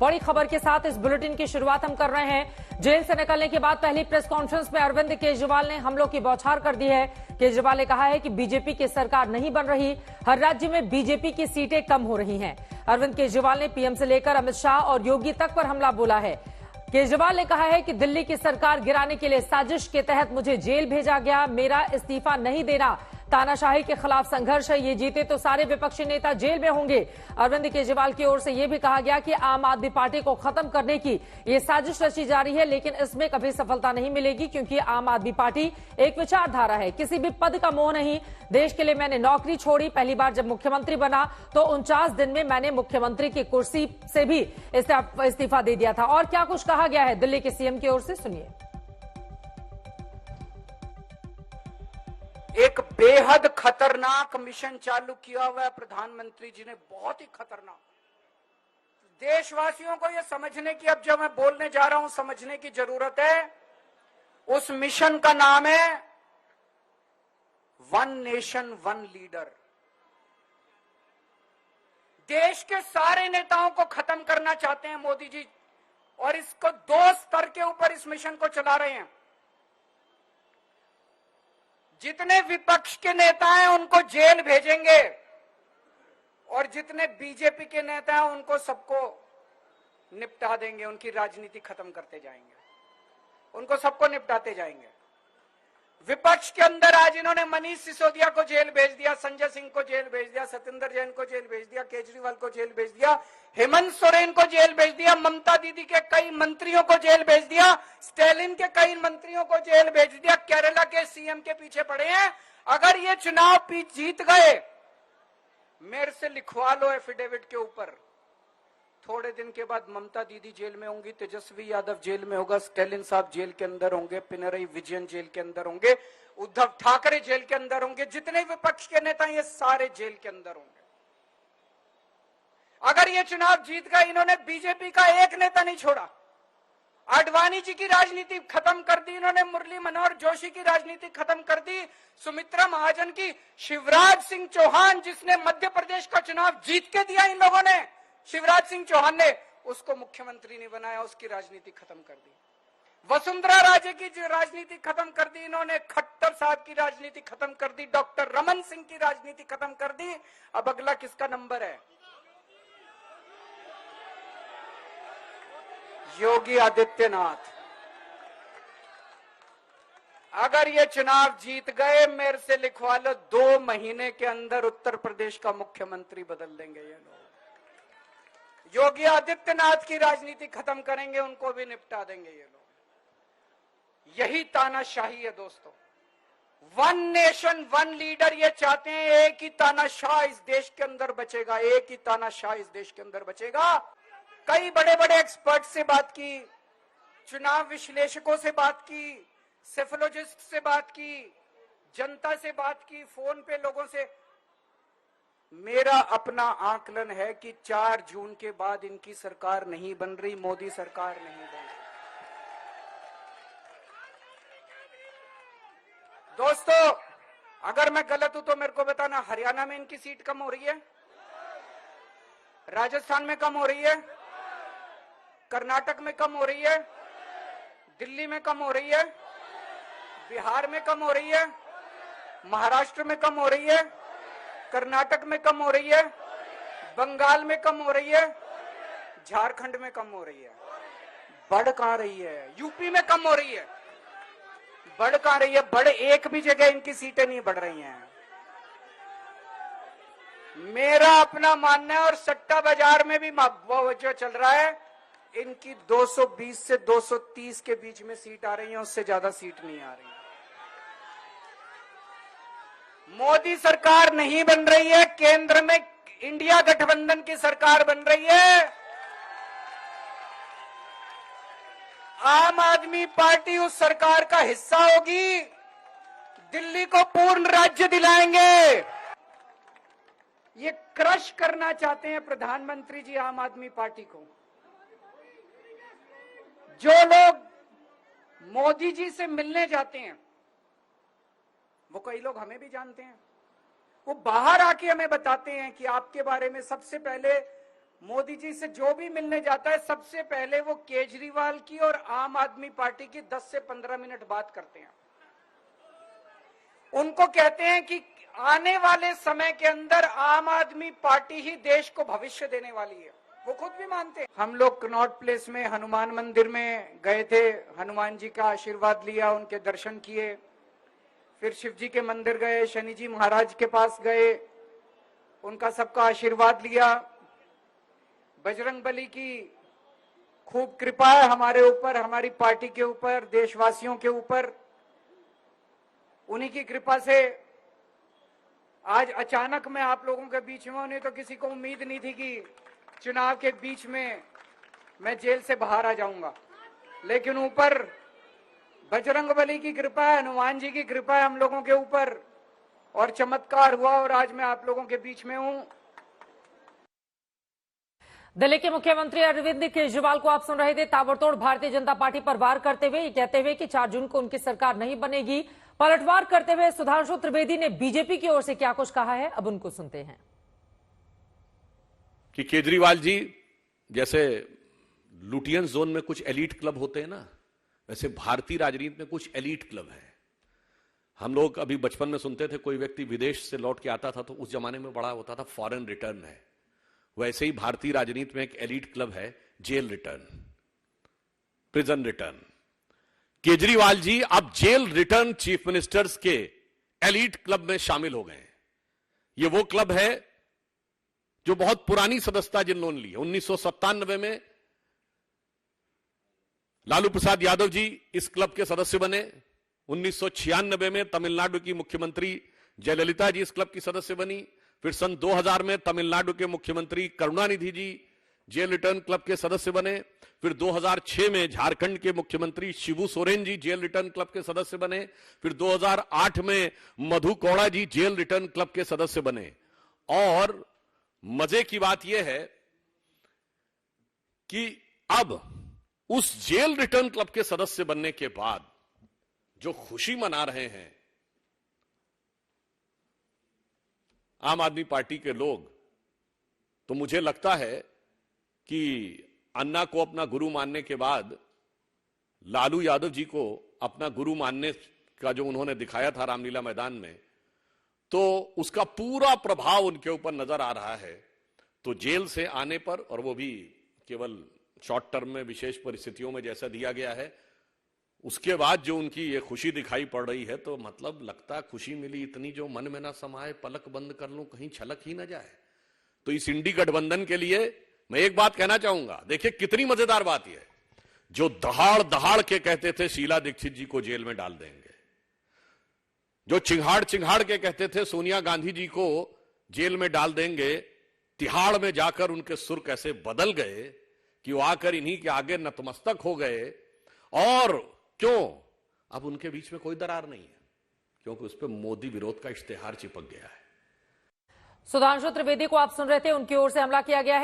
बड़ी खबर के साथ इस बुलेटिन की शुरुआत हम कर रहे हैं। जेल से निकलने के बाद पहली प्रेस कॉन्फ्रेंस में अरविंद केजरीवाल ने हमलों की बौछार कर दी है। केजरीवाल ने कहा है कि बीजेपी की सरकार नहीं बन रही, हर राज्य में बीजेपी की सीटें कम हो रही हैं। अरविंद केजरीवाल ने पीएम से लेकर अमित शाह और योगी तक पर हमला बोला है। केजरीवाल ने कहा है कि दिल्ली की सरकार गिराने के लिए साजिश के तहत मुझे जेल भेजा गया, मेरा इस्तीफा नहीं देना तानाशाही के खिलाफ संघर्ष है, ये जीते तो सारे विपक्षी नेता जेल में होंगे। अरविंद केजरीवाल की ओर से यह भी कहा गया कि आम आदमी पार्टी को खत्म करने की ये साजिश रची जा रही है, लेकिन इसमें कभी सफलता नहीं मिलेगी क्योंकि आम आदमी पार्टी एक विचारधारा है, किसी भी पद का मोह नहीं। देश के लिए मैंने नौकरी छोड़ी, पहली बार जब मुख्यमंत्री बना तो 49 दिन में मैंने मुख्यमंत्री की कुर्सी से भी इस्तीफा दे दिया था। और क्या कुछ कहा गया है दिल्ली के सीएम की ओर से, सुनिए। एक बेहद खतरनाक मिशन चालू किया हुआ है प्रधानमंत्री जी ने, बहुत ही खतरनाक। देशवासियों को यह समझने की, अब जो मैं बोलने जा रहा हूं, समझने की जरूरत है। उस मिशन का नाम है वन नेशन वन लीडर। देश के सारे नेताओं को खत्म करना चाहते हैं मोदी जी, और इसको 2 स्तर के ऊपर इस मिशन को चला रहे हैं। जितने विपक्ष के नेता हैं उनको जेल भेजेंगे, और जितने बीजेपी के नेता हैं उनको सबको निपटा देंगे, उनकी राजनीति खत्म करते जाएंगे, उनको सबको निपटाते जाएंगे। विपक्ष के अंदर आज इन्होंने मनीष सिसोदिया को जेल भेज दिया, संजय सिंह को जेल भेज दिया, सत्येंद्र जैन को जेल भेज दिया, केजरीवाल को जेल भेज दिया, हेमंत सोरेन को जेल भेज दिया, ममता दीदी के कई मंत्रियों को जेल भेज दिया, स्टालिन के कई मंत्रियों को जेल भेज दिया, केरला के सीएम के पीछे पड़े हैं। अगर ये चुनाव जीत गए, मेरे से लिखवा लो एफिडेविट के ऊपर, थोड़े दिन के बाद ममता दीदी जेल में होंगी, तेजस्वी यादव जेल में होगा, स्टालिन साहब जेल के अंदर होंगे, पिनरई विजयन जेल के अंदर होंगे, उद्धव ठाकरे जेल के अंदर होंगे, जितने विपक्ष के नेता ये सारे जेल के अंदर होंगे। अगर ये चुनाव जीत गए, इन्होंने बीजेपी का एक नेता नहीं छोड़ा। आडवाणी जी की राजनीति खत्म कर दी इन्होंने, मुरली मनोहर जोशी की राजनीति खत्म कर दी, सुमित्रा महाजन की, शिवराज सिंह चौहान जिसने मध्य प्रदेश का चुनाव जीत के दिया इन लोगों ने, शिवराज सिंह चौहान ने उसको मुख्यमंत्री नहीं बनाया, उसकी राजनीति खत्म कर दी। वसुंधरा राजे की जो राजनीति खत्म कर दी इन्होंने, खट्टर साहब की राजनीति खत्म कर दी, डॉक्टर रमन सिंह की राजनीति खत्म कर दी। अब अगला किसका नंबर है? योगी आदित्यनाथ। अगर ये चुनाव जीत गए, मेरे से लिखवा लो, 2 महीने के अंदर उत्तर प्रदेश का मुख्यमंत्री बदल देंगे ये लोग। योगी आदित्यनाथ की राजनीति खत्म करेंगे, उनको भी निपटा देंगे ये लोग। यही तानाशाही है दोस्तों। वन नेशन वन लीडर ये चाहते हैं, एक ही तानाशाह इस देश के अंदर बचेगा, एक ही तानाशाह इस देश के अंदर बचेगा। कई बड़े बड़े एक्सपर्ट से बात की, चुनाव विश्लेषकों से बात की, सेफोलॉजिस्ट से बात की, जनता से बात की, फोन पे लोगों से। मेरा अपना आकलन है कि 4 जून के बाद इनकी सरकार नहीं बन रही, मोदी सरकार नहीं बन रही। दोस्तों, अगर मैं गलत हूं तो मेरे को बताना। हरियाणा में इनकी सीट कम हो रही है, राजस्थान में कम हो रही है, कर्नाटक में कम हो रही है, दिल्ली में कम हो रही है, बिहार में कम हो रही है, महाराष्ट्र में कम हो रही है, कर्नाटक में कम हो रही है, बंगाल में कम हो रही है, झारखंड में कम हो रही है। बढ़ कहां रही है? यूपी में कम हो रही है, बढ़ कहां रही है? बढ़ एक भी जगह इनकी सीटें नहीं बढ़ रही हैं। मेरा अपना मानना है, और सट्टा बाजार में भी वो जो चल रहा है, इनकी 220 से 230 के बीच में सीट आ रही है, उससे ज्यादा सीट नहीं आ रही। मोदी सरकार नहीं बन रही है, केंद्र में इंडिया गठबंधन की सरकार बन रही है। आम आदमी पार्टी उस सरकार का हिस्सा होगी, दिल्ली को पूर्ण राज्य दिलाएंगे। ये क्रश करना चाहते हैं प्रधानमंत्री जी आम आदमी पार्टी को। जो लोग मोदी जी से मिलने जाते हैं, वो कई लोग हमें भी जानते हैं, वो बाहर आके हमें बताते हैं कि आपके बारे में सबसे पहले मोदी जी से जो भी मिलने जाता है सबसे पहले वो केजरीवाल की और आम आदमी पार्टी की 10 से 15 मिनट बात करते हैं। उनको कहते हैं कि आने वाले समय के अंदर आम आदमी पार्टी ही देश को भविष्य देने वाली है। वो खुद भी मानते हैं। हम लोग कनॉट प्लेस में हनुमान मंदिर में गए थे, हनुमान जी का आशीर्वाद लिया, उनके दर्शन किए, फिर शिव जी के मंदिर गए, शनि जी महाराज के पास गए, उनका सबका आशीर्वाद लिया। बजरंगबली की खूब कृपा है हमारे ऊपर, हमारी पार्टी के ऊपर, देशवासियों के ऊपर। उन्हीं की कृपा से आज अचानक मैं आप लोगों के बीच में हूं। नहीं तो किसी को उम्मीद नहीं थी कि चुनाव के बीच में मैं जेल से बाहर आ जाऊंगा, लेकिन ऊपर बजरंगबली की कृपा है, हनुमान जी की कृपा है हम लोगों के ऊपर, और चमत्कार हुआ और आज मैं आप लोगों के बीच में हूं। दिल्ली के मुख्यमंत्री अरविंद केजरीवाल को आप सुन रहे थे ताबड़तोड़ भारतीय जनता पार्टी पर वार करते हुए, ये कहते हुए कि 4 जून को उनकी सरकार नहीं बनेगी। पलटवार करते हुए सुधांशु त्रिवेदी ने बीजेपी की ओर से क्या कुछ कहा है, अब उनको सुनते हैं। कि केजरीवाल जी जैसे लुटियन जोन में कुछ एलीट क्लब होते हैं ना, वैसे भारतीय राजनीति में कुछ एलीट क्लब है। हम लोग अभी बचपन में सुनते थे कोई व्यक्ति विदेश से लौट के आता था तो उस जमाने में बड़ा होता था फॉरेन रिटर्न है। वैसे ही भारतीय राजनीति में एक एलीट क्लब है jail return, prison return. Kejriwal ji अब जेल रिटर्न चीफ मिनिस्टर्स के एलीट क्लब में शामिल हो गए। ये वो क्लब है जो बहुत पुरानी सदस्यता जिन्होंने ली है। 1997 में लालू प्रसाद यादव जी इस क्लब के सदस्य बने। 1996 में तमिलनाडु की मुख्यमंत्री जयललिता जी इस क्लब की सदस्य बनी। फिर सन 2000 में तमिलनाडु के मुख्यमंत्री करुणानिधि जी जेल रिटर्न क्लब के सदस्य बने। फिर 2006 में झारखंड के मुख्यमंत्री Shibu Soren ji jail return club के सदस्य बने। फिर 2008 में मधु कौड़ा जी जेल रिटर्न क्लब के सदस्य बने। और मजे की बात यह है कि अब उस जेल रिटर्न क्लब के सदस्य बनने के बाद जो खुशी मना रहे हैं आम आदमी पार्टी के लोग, तो मुझे लगता है कि अन्ना को अपना गुरु मानने के बाद लालू यादव जी को अपना गुरु मानने का जो उन्होंने दिखाया था रामलीला मैदान में, तो उसका पूरा प्रभाव उनके ऊपर नजर आ रहा है। तो जेल से आने पर, और वो भी केवल शॉर्ट टर्म में विशेष परिस्थितियों में जैसा दिया गया है, उसके बाद जो उनकी ये खुशी दिखाई पड़ रही है, तो मतलब लगता खुशी मिली इतनी जो मन में ना समाये, पलक बंद कर लूं कहीं छलक ही ना जाए। तो इस इंडी गठबंधन के लिए मैं एक बात कहना चाहूंगा। देखिए कितनी मजेदार बात यह है, जो दहाड़ दहाड़ के कहते थे शीला दीक्षित जी को जेल में डाल देंगे, जो चिंगाड़ चिंगाड़ के कहते थे सोनिया गांधी जी को जेल में डाल देंगे, तिहाड़ में जाकर उनके सुर कैसे बदल गए कि वो आकर इन्हीं के आगे नतमस्तक हो गए। और क्यों? अब उनके बीच में कोई दरार नहीं है, क्योंकि उस पर मोदी विरोध का इश्तेहार चिपक गया है। सुधांशु त्रिवेदी को आप सुन रहे थे, उनकी ओर से हमला किया गया है।